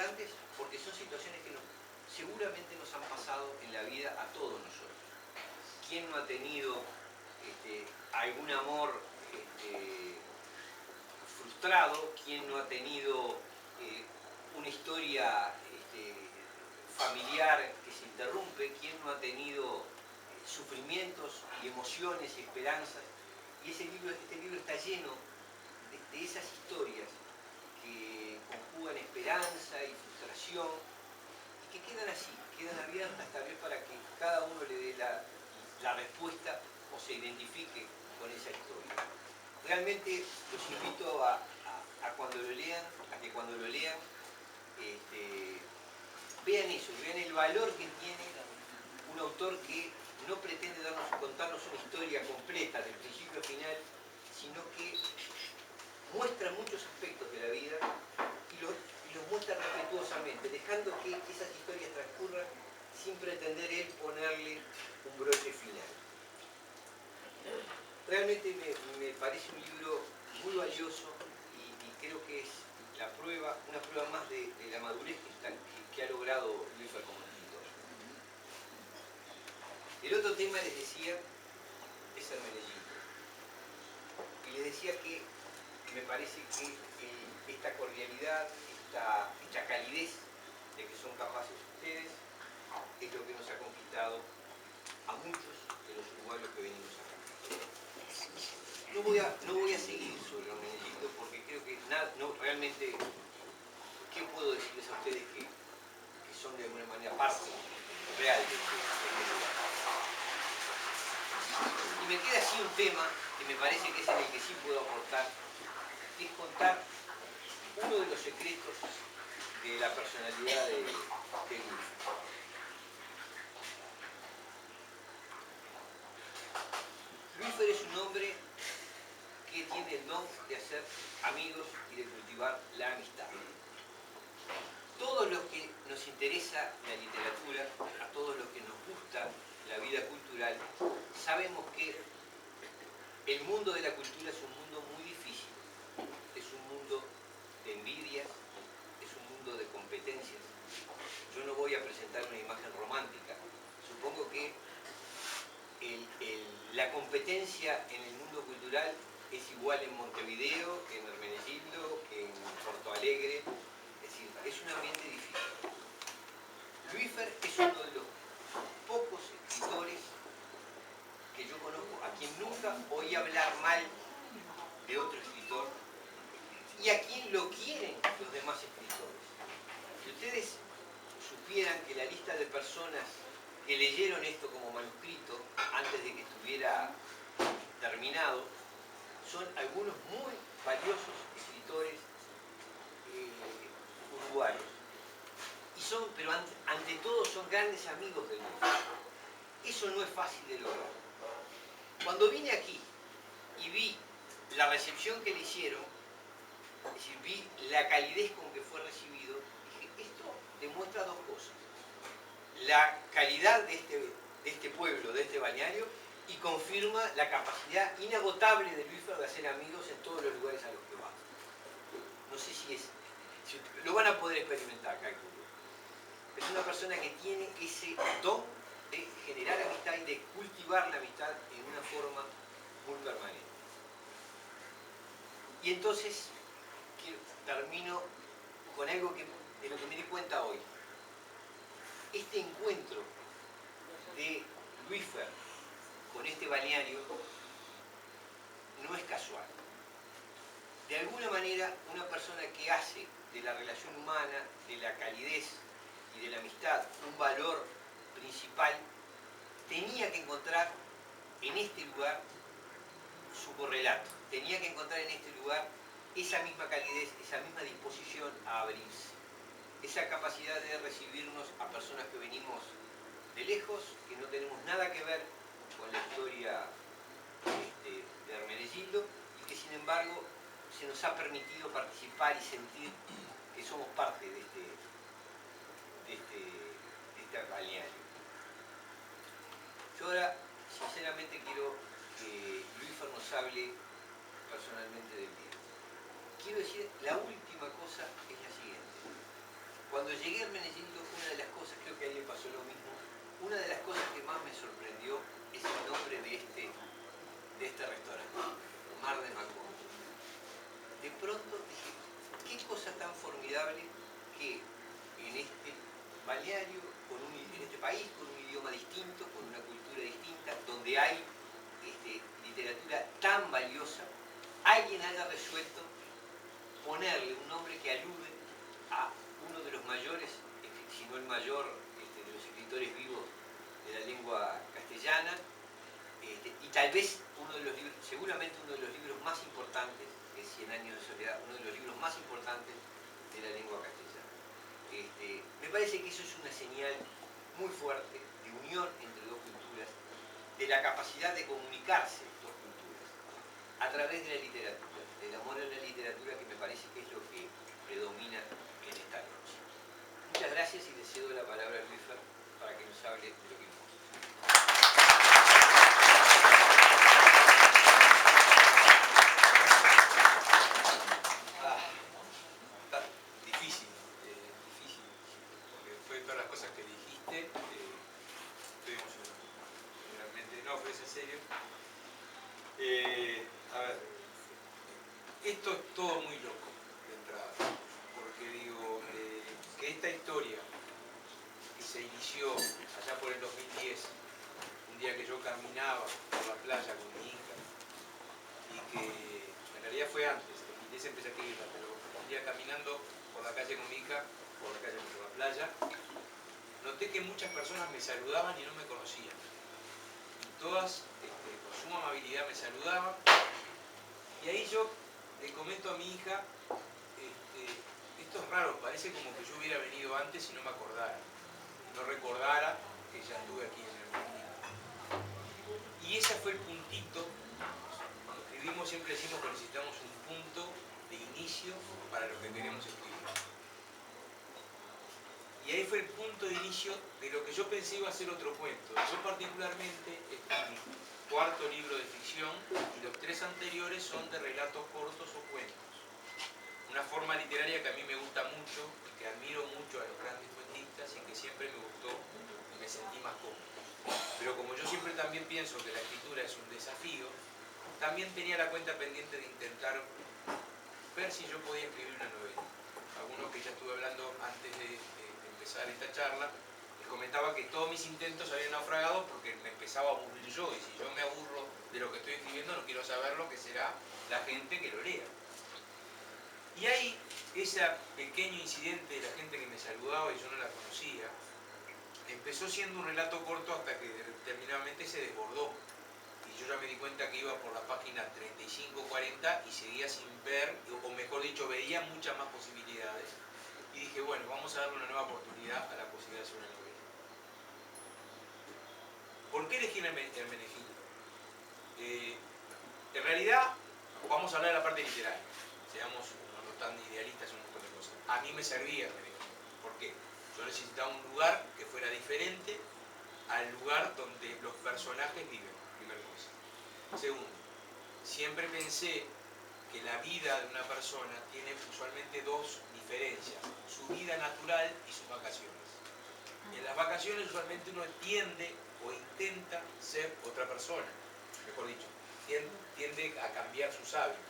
importantes porque son situaciones que seguramente nos han pasado en la vida a todos nosotros. ¿Quién no ha tenido algún amor frustrado? ¿Quién no ha tenido una historia familiar que se interrumpe? ¿Quién no ha tenido sufrimientos y emociones y esperanzas? Y este libro está lleno de esas historias que conjugan esperanza y frustración y que quedan así, quedan abiertas tal vez para que cada uno le dé la respuesta o se identifique con esa historia. Realmente los invito a cuando lo lean, a que cuando lo lean vean eso, vean el valor que tiene un autor que no pretende contarnos una historia completa del principio al final, sino que muestra muchos aspectos de la vida y los muestra respetuosamente, dejando que esas historias transcurran sin pretender él ponerle un broche final. Realmente me parece un libro muy valioso y creo que es una prueba más de la madurez que ha logrado Luífer como escritor. El otro tema, les decía, es Hermenegildo. Y les decía que me parece que esta cordialidad, esta calidez de que son capaces ustedes, es lo que nos ha conquistado a muchos de los uruguayos que venimos acá. No voy a seguir sobre Hermenegildo porque creo que realmente, ¿qué puedo decirles a ustedes que son de alguna manera parte real de este lugar? Y me queda así un tema que me parece que es en el que sí puedo aportar, que es contar uno de los secretos de la personalidad de Luífer. Luífer es un hombre que tiene el don de hacer amigos y de cultivar la amistad. Todos los que nos interesa la literatura, a todos los que nos gusta la vida cultural, sabemos que el mundo de la cultura es un mundo muy difícil. Es un mundo de envidias, es un mundo de competencias. Yo no voy a presentar una imagen romántica. Supongo que la competencia en el mundo cultural es igual en Montevideo, que en Hermenegildo, que en Porto Alegre. Es decir, es un ambiente difícil. Luífer es uno de los pocos escritores que yo conozco a quien nunca oí hablar mal de otro escritor y a quien lo quieren los demás escritores. Si ustedes supieran que la lista de personas que leyeron esto como manuscrito antes de que estuviera terminado son algunos muy valiosos escritores uruguayos. Pero ante todo son grandes amigos del mundo. Eso no es fácil de lograr. Cuando vine aquí y vi la recepción que le hicieron, es decir, vi la calidez con que fue recibido, dije, esto demuestra dos cosas. La calidad de este pueblo, de este balneario, y confirma la capacidad inagotable de Luífer de hacer amigos en todos los lugares a los que va. No sé si lo van a poder experimentar, calculo. Es una persona que tiene ese don de generar amistad y de cultivar la amistad en una forma muy permanente. Y entonces termino con algo de lo que me di cuenta hoy. Este encuentro de Luífer con este balneario no es casual. De alguna manera, una persona que hace de la relación humana, de la calidez y de la amistad un valor principal, tenía que encontrar en este lugar su correlato. Tenía que encontrar en este lugar esa misma calidez, esa misma disposición a abrirse. Esa capacidad de recibirnos a personas que venimos de lejos, que no tenemos nada que ver con la historia de Hermenegildo y que sin embargo se nos ha permitido participar y sentir que somos parte de este balneario. Yo ahora, sinceramente, quiero que Luífer nos hable personalmente del libro. Quiero decir, la última cosa es la siguiente. Cuando llegué a Hermenegildo, una de las cosas, creo que a él le pasó lo mismo, una de las cosas que más me sorprendió es el nombre de este restaurante, Mar de Macón. De pronto dije, qué cosa tan formidable que en este balneario, en este país, con un idioma distinto, con una cultura distinta, donde hay literatura tan valiosa, alguien haya resuelto ponerle un nombre que alude a uno de los mayores, si no el mayor, de los escritores vivos de la lengua castellana, y tal vez uno de los libros, seguramente uno de los libros más importantes, es 100 años de soledad, uno de los libros más importantes de la lengua castellana. Me parece que eso es una señal muy fuerte de unión entre dos culturas, de la capacidad de comunicarse dos culturas, a través de la literatura, del amor a la literatura, que me parece que es lo que predomina en esta noche. Muchas gracias y le cedo la palabra a Luis Fer para que nos hable de lo que importa. Difícil, porque después de todas las cosas que dijiste, estoy emocionado. Realmente, no, pero es en serio. A ver, esto es todo muy loco de entrada, porque digo, que esta historia que se inició allá por el 2010, un día que yo caminaba por la playa con mi hija, y que en realidad fue antes, en 2010 empecé a escribirla, pero un día caminando por la calle con mi hija, por la playa, noté que muchas personas me saludaban y no me conocían. Y todas, con suma amabilidad, me saludaban. Y ahí yo le comento a mi hija, esto es raro, parece como que yo hubiera venido antes y no me acordara. No recordara que ya estuve aquí en el Argentina. Y ese fue el puntito. Cuando escribimos siempre decimos que necesitamos un punto de inicio para lo que queremos escribir. Y ahí fue el punto de inicio de lo que yo pensé iba a ser otro cuento. Yo particularmente, este es mi cuarto libro de ficción y los 3 anteriores son de relatos cortos o cuentos. Una forma literaria que a mí me gusta mucho y que admiro mucho a los grandes cuentistas y que siempre me gustó y me sentí más cómodo. Pero como yo siempre también pienso que la escritura es un desafío, también tenía la cuenta pendiente de intentar ver si yo podía escribir una novela. Algunos que ya estuve hablando antes de empezar esta charla, les comentaba que todos mis intentos habían naufragado porque me empezaba a aburrir yo, y si yo me aburro de lo que estoy escribiendo no quiero saber lo que será la gente que lo lea. Y ahí, ese pequeño incidente de la gente que me saludaba y yo no la conocía, empezó siendo un relato corto hasta que determinadamente se desbordó. Y yo ya me di cuenta que iba por la página 35-40 y seguía sin ver, o mejor dicho, veía muchas más posibilidades. Y dije, bueno, vamos a darle una nueva oportunidad a la posibilidad de hacer una novela. ¿Por qué elegí Hermenegildo? En realidad, vamos a hablar de la parte literaria. Seamos no tan idealistas en un montón de cosas. A mí me servía Hermenegildo. ¿Por qué? Yo necesitaba un lugar que fuera diferente al lugar donde los personajes viven, primera cosa. Segundo, siempre pensé que la vida de una persona tiene usualmente 2 diferencias, su vida natural y sus vacaciones. En las vacaciones usualmente uno tiende o intenta ser otra persona, mejor dicho, tiende a cambiar sus hábitos,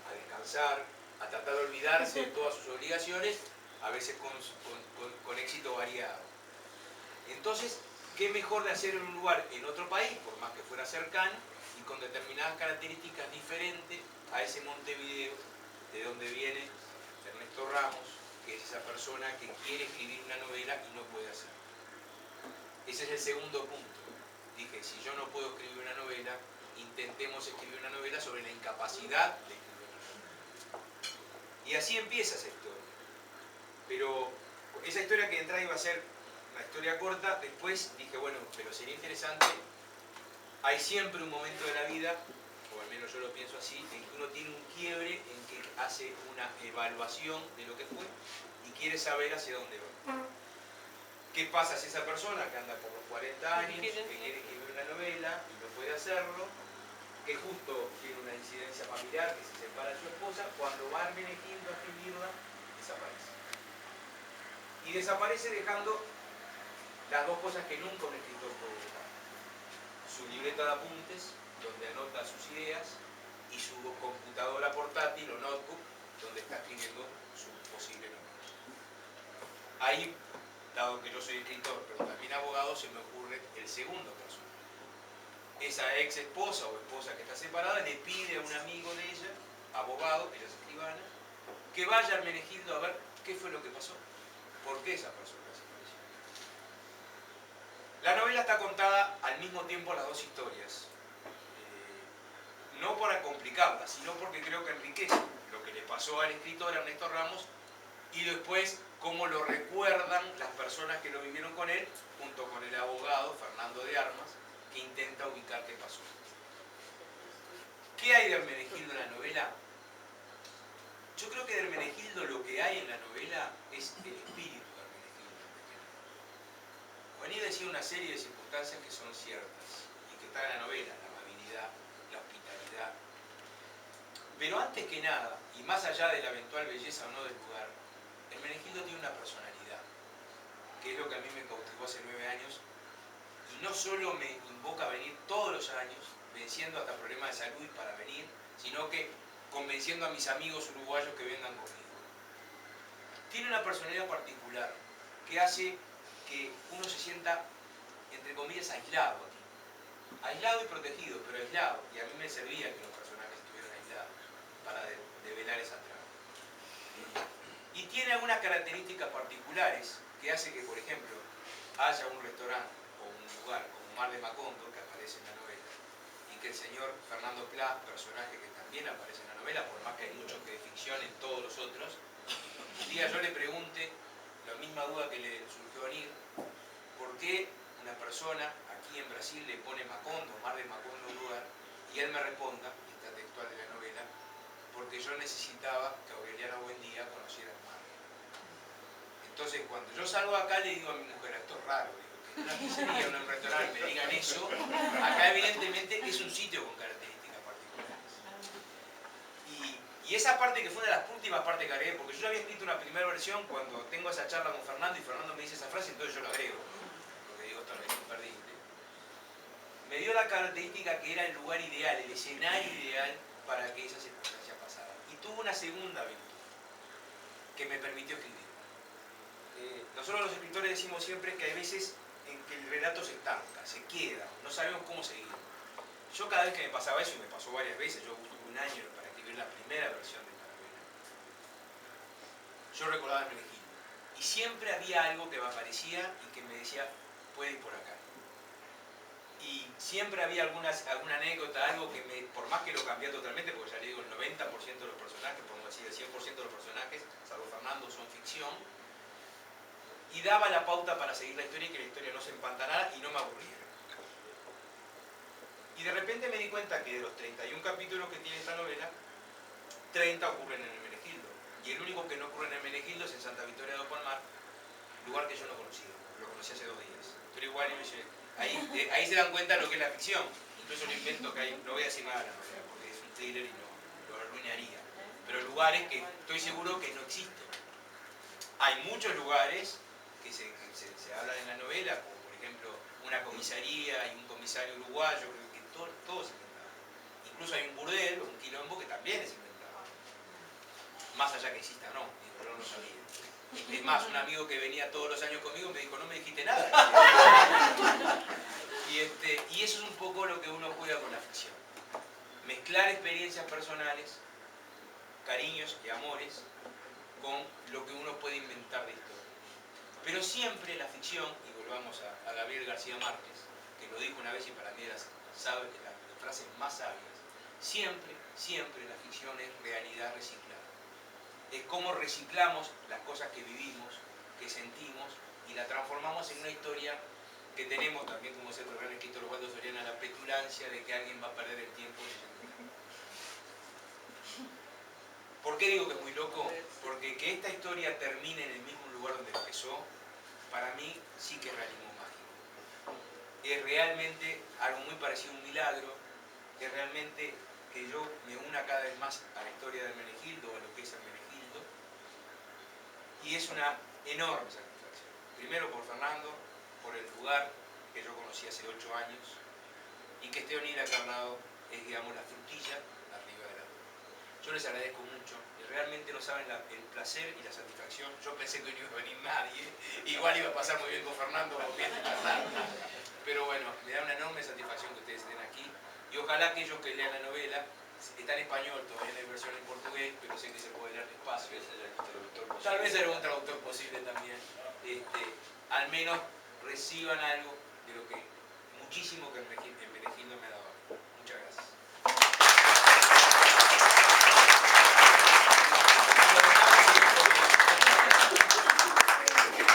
a descansar, a tratar de olvidarse de todas sus obligaciones, a veces con éxito variado. Entonces, ¿qué mejor de hacer en un lugar, en otro país, por más que fuera cercano, y con determinadas características diferentes a ese Montevideo, de donde viene Ernesto Ramos, que es esa persona que quiere escribir una novela y no puede hacerlo? Ese es el segundo punto. Dije, si yo no puedo escribir una novela, intentemos escribir una novela sobre la incapacidad de escribir una novela. Y así empieza esa historia. Pero esa historia que de entrada iba a ser una historia corta, después dije, bueno, pero sería interesante. Hay siempre un momento de la vida, o al menos yo lo pienso así, en que uno tiene un quiebre, en que hace una evaluación de lo que fue y quiere saber hacia dónde va. ¿Qué pasa si esa persona que anda por los 40 años, que quiere escribir una novela y no puede hacerlo, que justo tiene una incidencia familiar, que se separa de su esposa, cuando va Hermenegildo a escribirla, desaparece? y desaparece dejando las dos cosas que nunca un escritor puede dejar: su libreta de apuntes, donde anota sus ideas, y su computadora portátil o notebook, donde está escribiendo su posible novela. Ahí, dado que yo soy escritor, pero también abogado, se me ocurre el segundo personaje. Esa ex esposa o esposa que está separada le pide a un amigo de ella, abogado, ella es escribana, que vaya a Hermenegildo a ver qué fue lo que pasó, por qué esa persona desapareció. La novela está contada al mismo tiempo las dos historias, no para complicarla, sino porque creo que enriquece lo que le pasó al escritor Ernesto Ramos y después cómo lo recuerdan las personas que lo vivieron con él, junto con el abogado Fernando de Armas, que intenta ubicar qué pasó. ¿Qué hay de Hermenegildo en la novela? Yo creo que de Hermenegildo lo que hay en la novela es el espíritu de Hermenegildo. Juaní decía una serie de circunstancias que son ciertas y que están en la novela: la amabilidad, la hospitalidad. Pero antes que nada, y más allá de la eventual belleza o no del lugar, Hermenegildo tiene una personalidad, que es lo que a mí me cautivó hace 9 años, y no solo me invoca a venir todos los años, venciendo hasta problemas de salud para venir, sino que convenciendo a mis amigos uruguayos que vengan conmigo. Tiene una personalidad particular que hace que uno se sienta, entre comillas, aislado aquí. Aislado y protegido, pero aislado. Y a mí me servía que los personajes estuvieran aislados para develar esa trama. Y tiene algunas características particulares que hace que, por ejemplo, haya un restaurante o un lugar como Mar de Macondo, que aparece en la novela, y que el señor Fernando Pla, personaje que también aparece en la novela, por más que hay mucho que ficción en todos los otros, un día yo le pregunte, la misma duda que le surgió a Nir, ¿por qué una persona aquí en Brasil le pone Macondo, Mar de Macondo un lugar? Y él me responda, y está textual de la novela, porque yo necesitaba que Aureliano Buendía conociera el mar. Entonces, cuando yo salgo acá, le digo a mi mujer: esto es raro, digo, que en una pizzería o en un restaurante me digan eso. Acá evidentemente es un sitio con características particulares. Y esa parte, que fue una de las últimas partes que agregué, porque yo ya había escrito una primera versión cuando tengo esa charla con Fernando y Fernando me dice esa frase, entonces yo lo agrego, porque digo, esto no es imperdible. Me dio la característica que era el lugar ideal, el escenario ideal para que esa circunstancia pasara. Y tuvo una segunda virtud, que me permitió escribir. Nosotros los escritores decimos siempre que hay veces en que el relato se estanca, se queda, no sabemos cómo seguir. Yo cada vez que me pasaba eso, y me pasó varias veces, yo tuve un año para escribir la primera versión de esta novela, yo recordaba a Hermenegildo. Y siempre había algo que me aparecía y que me decía: puede ir por acá. Y siempre había alguna anécdota, algo que por más que lo cambié totalmente, porque ya le digo, el 90% de los personajes, por no decir el 100% de los personajes, salvo Fernando, son ficción, y daba la pauta para seguir la historia y que la historia no se empantanara y no me aburriera. Y de repente me di cuenta que de los 31 capítulos que tiene esta novela, 30 ocurren en Hermenegildo. Y el único que no ocurre en Hermenegildo es en Santa Victoria do Palmar, lugar que yo no conocía, lo conocí hace 2 días. Pero igual ahí se dan cuenta de lo que es la ficción. Incluso lo invento que hay, no voy a decir nada de la novela, porque es un thriller y no, lo arruinaría. Pero lugares que estoy seguro que no existen. Hay muchos lugares que se hablan en la novela, como por ejemplo una comisaría y un comisario uruguayo, que todo es inventado. Incluso hay un burdel o un quilombo que también es inventado. Más allá que exista o no, digo, yo no sabía. Es más, un amigo que venía todos los años conmigo me dijo: no me dijiste nada. Y eso es un poco lo que uno juega con la ficción. Mezclar experiencias personales, cariños y amores, con lo que uno puede inventar de historia. Pero siempre la ficción, y volvamos a Gabriel García Márquez, que lo dijo una vez y para mí las frases más sabias, siempre la ficción es realidad reciclada. Es cómo reciclamos las cosas que vivimos, que sentimos, y la transformamos en una historia que tenemos también, como decía el gran escritor Osvaldo Soriano, la petulancia de que alguien va a perder el tiempo leyendo. ¿Por qué digo que es muy loco? Porque que esta historia termine en el mismo lugar donde empezó, para mí sí que es realismo mágico. Es realmente algo muy parecido a un milagro, es realmente que yo me una cada vez más a la historia de Hermenegildo, a lo que es Hermenegildo, y es una enorme satisfacción. primero por Fernando, por el lugar que yo conocí hace 8 años, y que esté O'Neill acá al lado es, digamos, la frutilla arriba de la torta. Yo les agradezco mucho, y realmente no saben el placer y la satisfacción. Yo pensé que no iba a venir nadie, igual iba a pasar muy bien con Fernando comiendo la tarta, pero bueno, me da una enorme satisfacción que ustedes estén aquí, y ojalá aquellos que lean la novela, está en español, todavía no hay versión en portugués, pero sé que se puede leer despacio, tal vez haya un traductor posible también, al menos reciban algo de lo que muchísimo que Hermenegildo me ha dado. Muchas gracias.